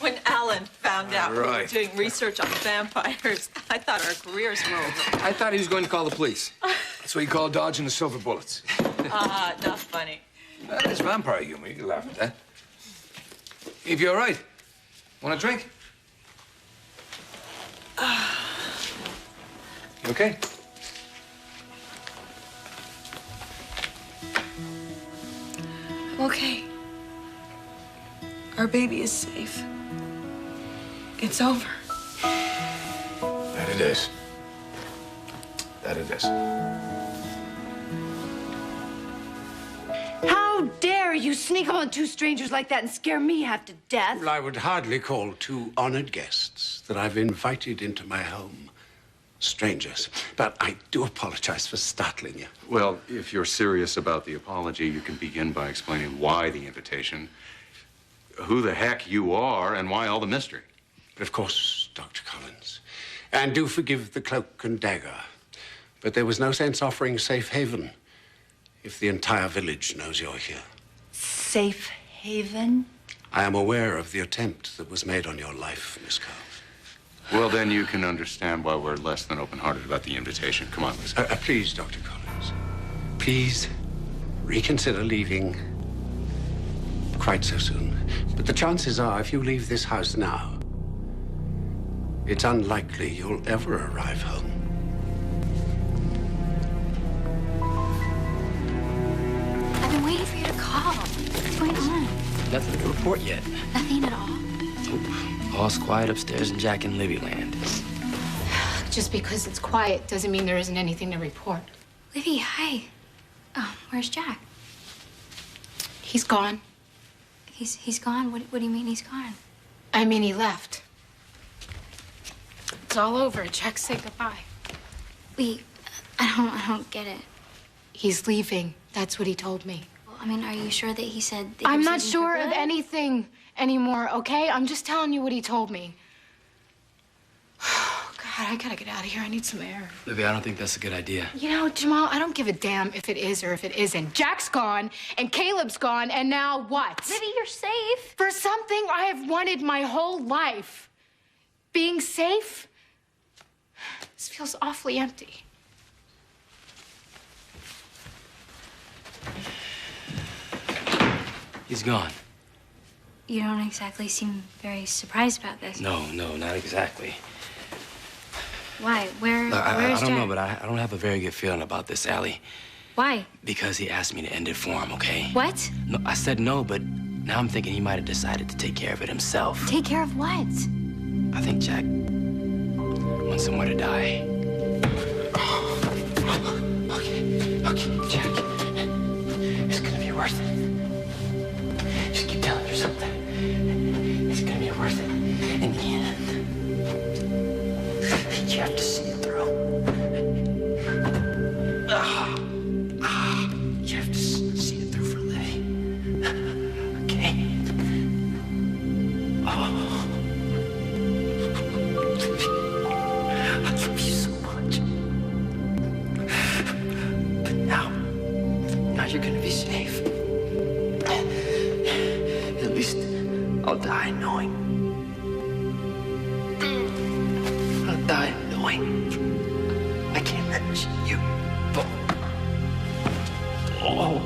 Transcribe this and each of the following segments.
When Alan found out we were Right. doing research on vampires, I thought our careers were over. I thought he was going to call the police. That's what you call dodging the silver bullets. Not funny. That is vampire humor. You can laugh at that. Eve, you all right? Want a drink? You okay? Okay. Our baby is safe. It's over. That it is. That it is. How dare you sneak up on two strangers like that and scare me half to death? Well, I would hardly call two honored guests that I've invited into my home strangers. But I do apologize for startling you. Well, if you're serious about the apology, you can begin by explaining why the invitation, who the heck you are, and why all the mystery. But of course, Dr. Collins. And do forgive the cloak and dagger. But there was no sense offering safe haven if the entire village knows you're here. Safe haven? I am aware of the attempt that was made on your life, Miss Cole. Well, then you can understand why we're less than open-hearted about the invitation. Come on, Liz. Please, Dr. Collins. Please reconsider leaving quite so soon. But the chances are, if you leave this house now, it's unlikely you'll ever arrive home. I've been waiting for you to call. What's going on? Nothing to report yet. Nothing at all. Nope. All's quiet upstairs in Jack and Libby land. Just because it's quiet doesn't mean there isn't anything to report. Livy, hi. Oh, where's Jack? He's gone. He's gone? What do you mean he's gone? I mean, he left. It's all over. Jack said goodbye. Wait, I don't get it. He's leaving. That's what he told me. Well, I mean, are you sure that he said that I'm he not was leaving for sure of good? anything anymore, okay? I'm just telling you what he told me. God, I gotta get out of here. I need some air. Libby, I don't think that's a good idea. You know, Jamal, I don't give a damn if it is or if it isn't. Jack's gone, and Caleb's gone, and now what? Livy, you're safe. For something I have wanted my whole life. Being safe? This feels awfully empty. He's gone. You don't exactly seem very surprised about this. No, not exactly. Why? Look, I Where's don't Jack? know, but I don't have a very good feeling about this, Allie. Why? Because he asked me to end it for him, okay? What? No, I said no, but now I'm thinking he might have decided to take care of it himself. Take care of what? I think Jack wants somewhere to die. Okay, Jack. It's gonna be worth it. Just keep telling yourself that. It's gonna be worth it in the end. You have to see it through. You have to see it through for Livy. Okay? Oh. I love you so much. But now you're gonna be safe. At least I'll die knowing. I'll die knowing I can't let you go. Oh.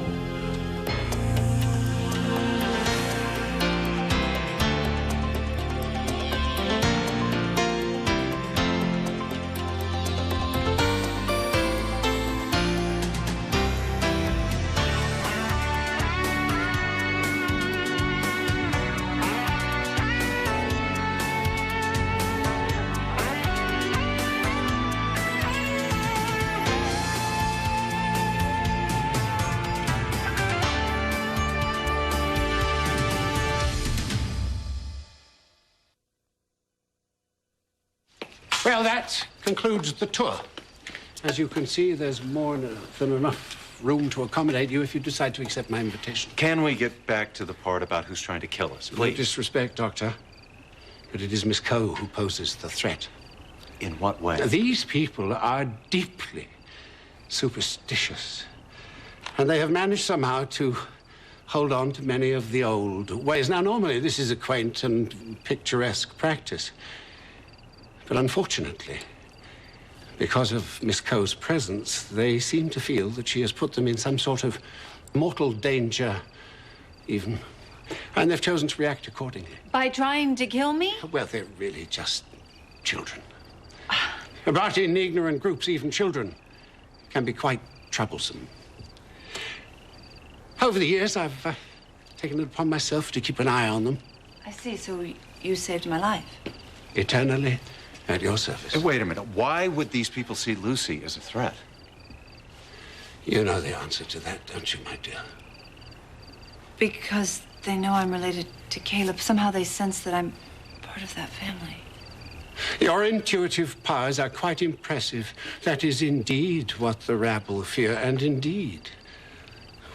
Well, that concludes the tour. As you can see, there's more than enough room to accommodate you if you decide to accept my invitation. Can we get back to the part about who's trying to kill us, No please? disrespect, Doctor, but it is Miss Coe who poses the threat. In what way? These people are deeply superstitious, and they have managed somehow to hold on to many of the old ways. Now, normally, this is a quaint and picturesque practice. But unfortunately, because of Miss Coe's presence, they seem to feel that she has put them in some sort of mortal danger, even. And they've chosen to react accordingly. By trying to kill me? Well, they're really just children. About in ignorant groups, even children can be quite troublesome. Over the years, I've taken it upon myself to keep an eye on them. I see. So you saved my life. Eternally at your service. Wait a minute. Why would these people see Lucy as a threat? You know the answer to that, don't you, my dear? Because they know I'm related to Caleb. Somehow they sense that I'm part of that family. Your intuitive powers are quite impressive. That is indeed what the rabble fear, and indeed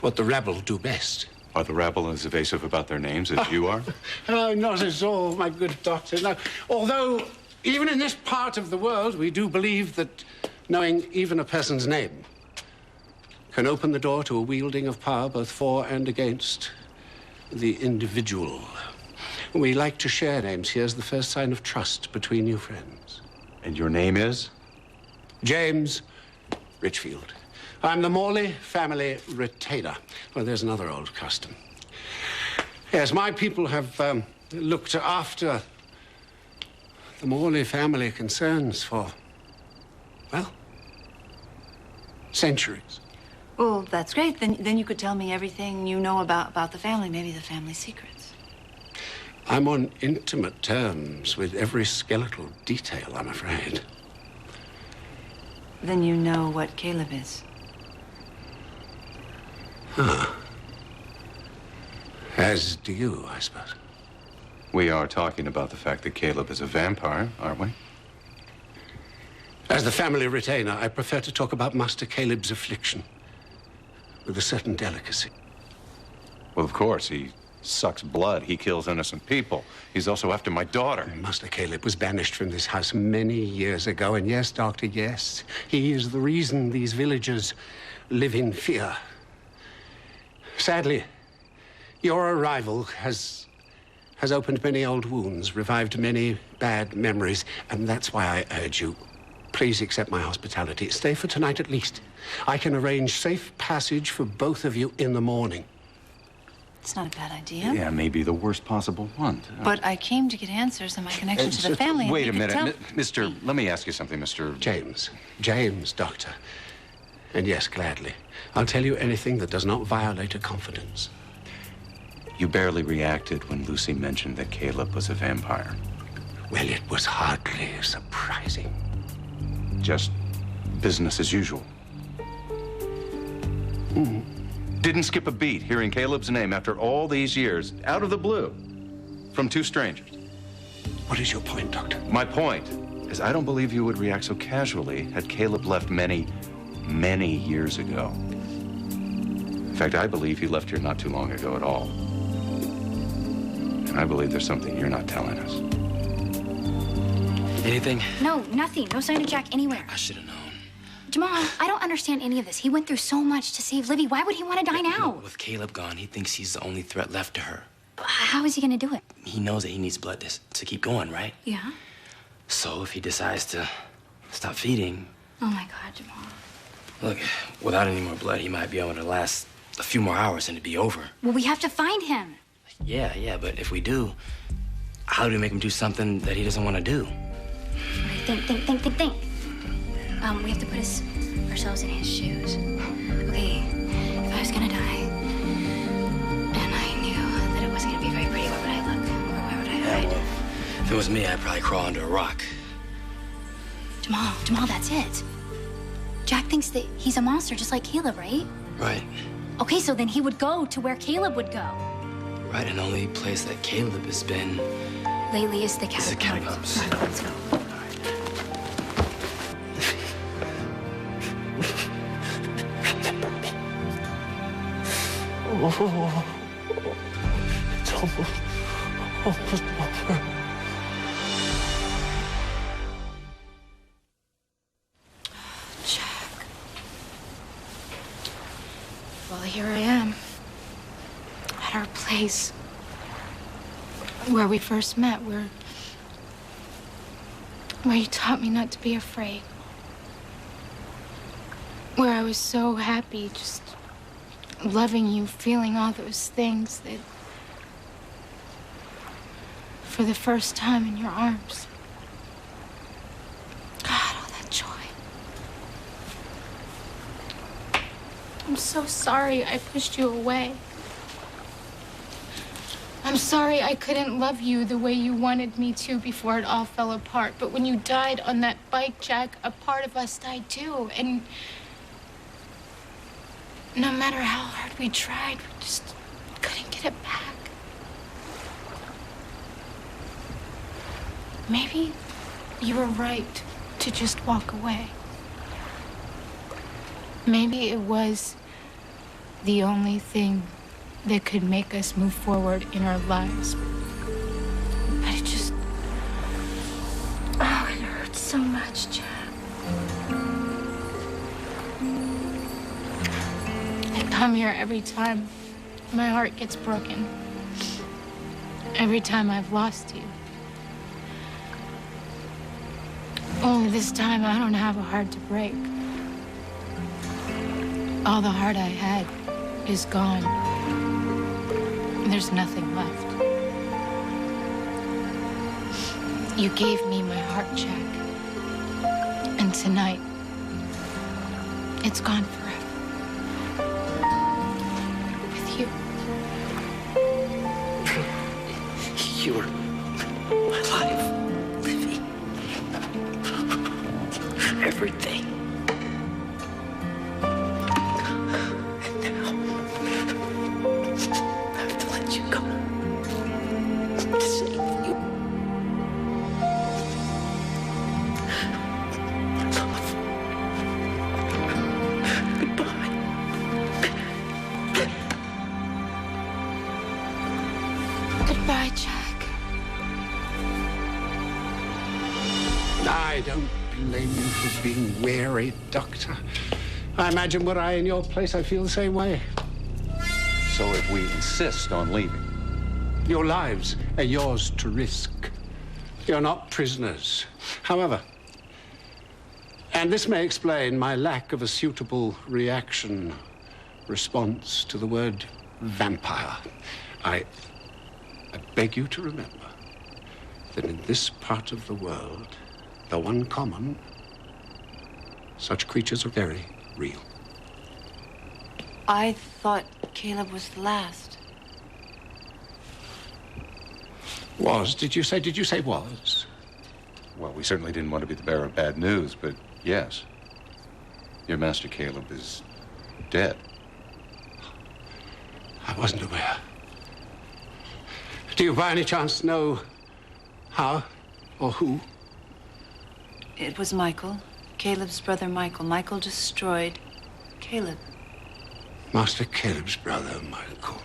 what the rabble do best. Are the rabble as evasive about their names as you are? Oh, not at all, my good doctor. No. Although, even in this part of the world, we do believe that knowing even a person's name can open the door to a wielding of power both for and against the individual. We like to share names here as the first sign of trust between you friends. And your name is? James Richfield. I'm the Morley family retainer. Well, there's another old custom. Yes, my people have looked after the Morley family concerns for, well, centuries. Well, that's great. Then you could tell me everything you know about the family, maybe the family secrets. I'm on intimate terms with every skeletal detail, I'm afraid. Then you know what Caleb is. Huh. As do you, I suppose. We are talking about the fact that Caleb is a vampire, aren't we? As the family retainer, I prefer to talk about Master Caleb's affliction with a certain delicacy. Well, of course, he sucks blood. He kills innocent people. He's also after my daughter. Master Caleb was banished from this house many years ago, and yes, Doctor, yes, he is the reason these villagers live in fear. Sadly, your arrival has opened many old wounds, revived many bad memories, and that's why I urge you, please accept my hospitality. Stay for tonight at least. I can arrange safe passage for both of you in the morning. It's not a bad idea. Yeah, maybe the worst possible one. But I came to get answers in my connection to the family. Wait a minute, Mr. Let me ask you something, Mr. James, Doctor. And yes, gladly. I'll tell you anything that does not violate a confidence. You barely reacted when Lucy mentioned that Caleb was a vampire. Well, it was hardly surprising. Just business as usual. Didn't skip a beat hearing Caleb's name after all these years, out of the blue, from two strangers. What is your point, Doctor? My point is I don't believe you would react so casually had Caleb left many, many years ago. In fact, I believe he left here not too long ago at all. And I believe there's something you're not telling us. Anything? No, nothing. No sign of Jack anywhere. I should have known. Jamal, I don't understand any of this. He went through so much to save Livy. Why would he want to die now? With Caleb gone, he thinks he's the only threat left to her. How is he going to do it? He knows that he needs blood to keep going, right? Yeah. So if he decides to stop feeding... Oh, my God, Jamal. Look, without any more blood, he might be able to last a few more hours and it'd be over. Well, we have to find him. Yeah, but if we do, how do we make him do something that he doesn't want to do? Think. We have to put ourselves in his shoes. Okay, if I was gonna die, and I knew that it wasn't gonna be very pretty, where would I look? Or where would I hide? Well, if it was me, I'd probably crawl under a rock. Jamal, that's it. Jack thinks that he's a monster, just like Caleb, right? Right. Okay, so then he would go to where Caleb would go. Right, and the only place that Caleb has been... Lately is the Is the catacombs. catacombs. Right, let's go. It's almost over. Jack. Well, here I am. place where we first met, where you taught me not to be afraid. Where I was so happy, just loving you, feeling all those things that for the first time in your arms. God, all that joy. I'm so sorry I pushed you away. I'm sorry I couldn't love you the way you wanted me to before it all fell apart. But when you died on that bike, Jack, a part of us died too. And no matter how hard we tried, we just couldn't get it back. Maybe you were right to just walk away. Maybe it was the only thing that could make us move forward in our lives. But it just... Oh, it hurts so much, Jack. I come here every time my heart gets broken. Every time I've lost you. Only this time I don't have a heart to break. All the heart I had is gone. There's nothing left. You gave me my heart, Jack. And tonight, it's gone forever. With you. You're my life, Livy. Everything. And now, I have to let you go. To save you. Love. Goodbye. Goodbye, Jack. I don't blame you for being wary, Doctor. I imagine were I in your place, I'd feel the same way. So if we insist on leaving, Your lives are yours to risk. You're not prisoners. However, and this may explain my lack of a suitable response to the word vampire, I beg you to remember that in this part of the world, though uncommon, such creatures are very real. I thought Caleb was the last. Was, did you say was? well, we certainly didn't want to be the bearer of bad news, but yes, your master Caleb is dead. I wasn't aware. Do you by any chance know how or who? It was Michael, Caleb's brother Michael. Michael destroyed Caleb. Master Caleb's brother, Michael.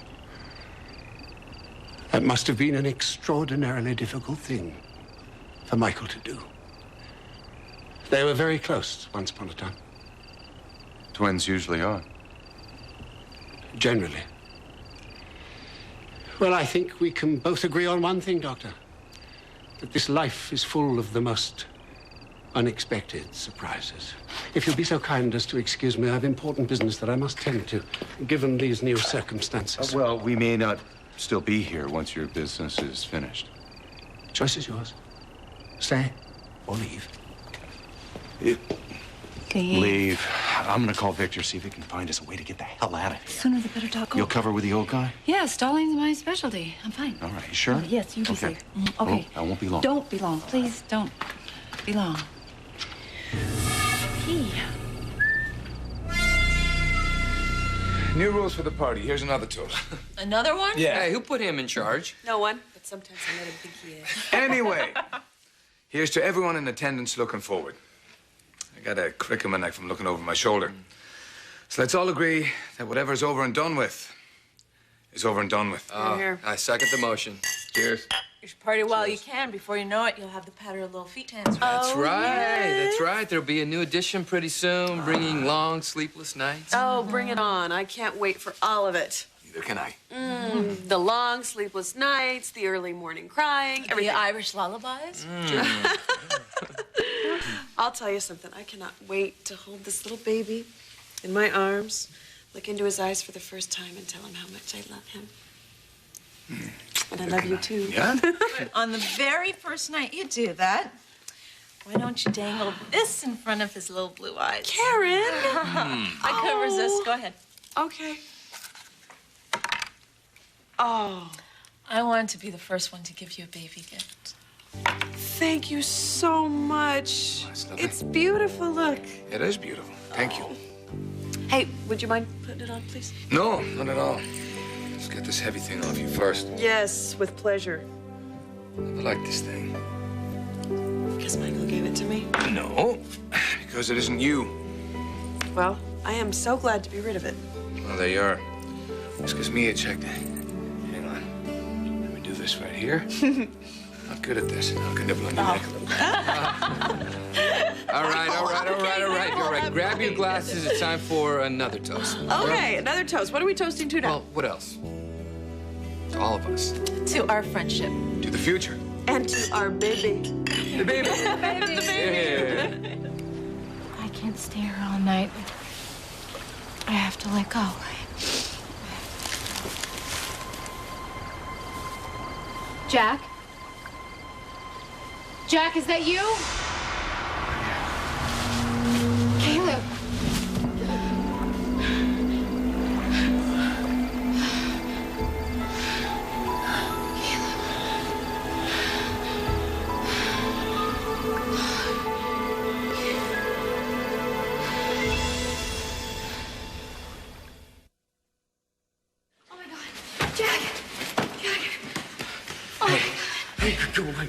That must have been an extraordinarily difficult thing for Michael to do. They were very close once upon a time. Twins usually are. Generally. Well, I think we can both agree on one thing, Doctor. That this life is full of the most unexpected surprises. If you'll be so kind as to excuse me, I have important business that I must tend to, given these new circumstances. Well, we may not still be here once your business is finished. Choice is yours. Stay or leave. Leave. I'm gonna call Victor, see if he can find us a way to get the hell out of here. Sooner the better, Doc. You'll cover with the old guy? Yeah, stalling's my specialty. I'm fine. All right, you sure? Oh, yes, you be Okay. safe. Okay. Well, I won't be long. Don't be long. Please don't be long. Hey. New rules for the party. Here's another tool. Another one? Hey, who put him in charge? No one. But sometimes I let him think he is. Anyway, here's to everyone in attendance looking forward. I got a crick in my neck from looking over my shoulder. So let's all agree that whatever's over and done with is over and done with. Here. I second the motion. Cheers. You should party while you can. Before you know it, you'll have the patter of little feet dance. That's right. That's right. There'll be a new edition pretty soon, bringing long, sleepless nights. Oh, bring it on. I can't wait for all of it. Neither can I. The long sleepless nights, the early morning crying, everything. The Irish lullabies? I'll tell you something. I cannot wait to hold this little baby in my arms, look into his eyes for the first time, and tell him how much I love him. And I love you, too. Yeah? On the very first night you do that, why don't you dangle this in front of his little blue eyes? Karen! I couldn't resist. Go ahead. Okay. Oh. I wanted to be the first one to give you a baby gift. Thank you so much. That's lovely. It's beautiful, look. It is beautiful. Thank you. Hey, would you mind putting it on, please? No, not at all. Let's get this heavy thing off you first. Yes, with pleasure. I like this thing. Because Michael gave it to me. No, because it isn't you. Well, I am so glad to be rid of it. Well, there you are. This gives me a check. Hang on. Let me do this right here. Not good at this. I can nibble on your neck a little bit. All right. Grab your glasses. It's time for another toast. Okay, another toast. What are we toasting to now? Well, what else? To all of us. To our friendship. To the future. And to our baby. The baby. The baby. Yeah. I can't stay here all night. I have to let go. Jack? Jack, is that you? Caleb.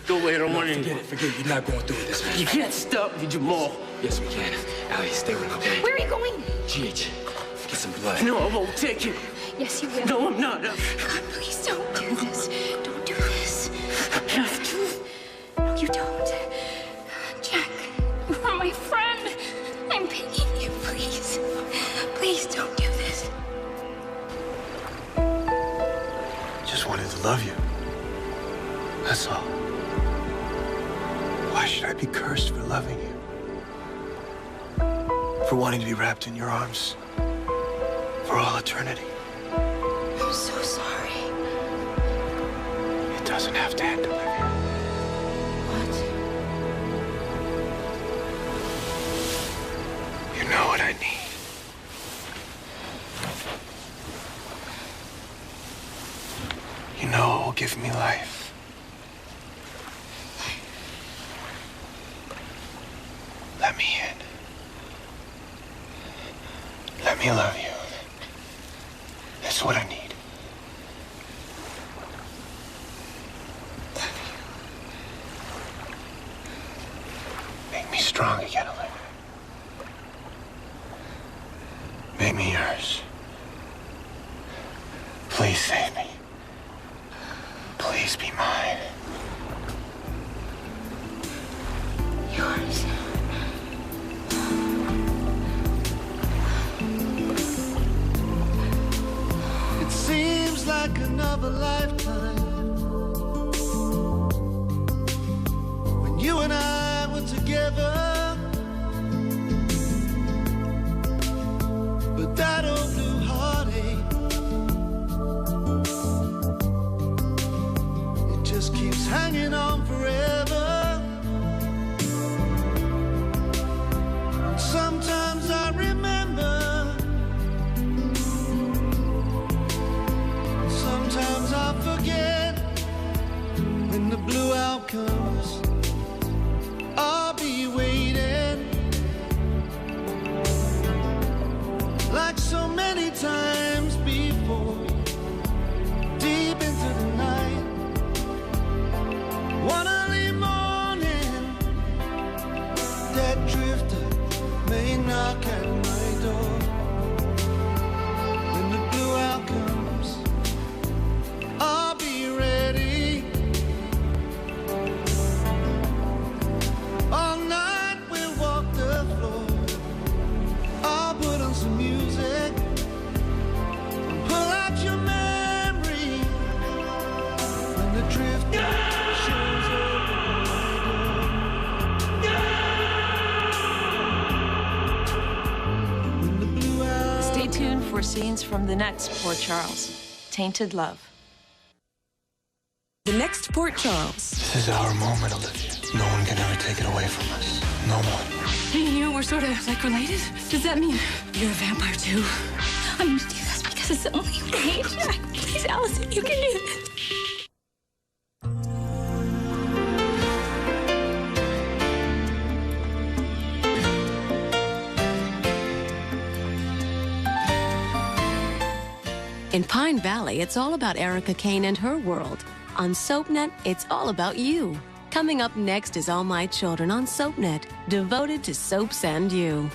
Go away. I don't want any. Forget it. You're not going through with this, man. You can't stop me, Jamal. Yes, we can. Allie, stay with me, okay? Where are you going? GH, get some blood. No, I won't take it. Yes, you will. No, I'm not. God, please don't do this. Don't do this. I have to. No, you don't. Jack, you are my friend. I'm begging you, please. Please don't do this. Just wanted to love you. That's all. Why should I be cursed for loving you? For wanting to be wrapped in your arms for all eternity? I'm so sorry. It doesn't have to end, Olivia. What? You know what I need. You know what will give me life. Let me in. Let me love you. That's what I need. Make me strong again, Olivia. Make me yours. Please save me. Please be mine. Yours. It seems like another lifetime when you and I were together. But that old blue heartache, it just keeps hanging on forever. And sometimes I remember, sometimes I forget. When the blue out comes, I'll be waiting. Like so many times before, deep into the night, one early morning, that drifter may knock at my door. When the blue out comes, I'll be ready. scenes from the next Port Charles, Tainted Love. The next Port Charles. This is our moment, Olivia. No one can ever take it away from us. No one. Me and you, we're sort of like related? Does that mean you're a vampire too? I'm gonna do this because it's the only way, Jack. Please, Allison, you can do this. In Pine Valley, it's all about Erica Kane and her world. On SoapNet, it's all about you. Coming up next is All My Children on SoapNet, devoted to soaps and you.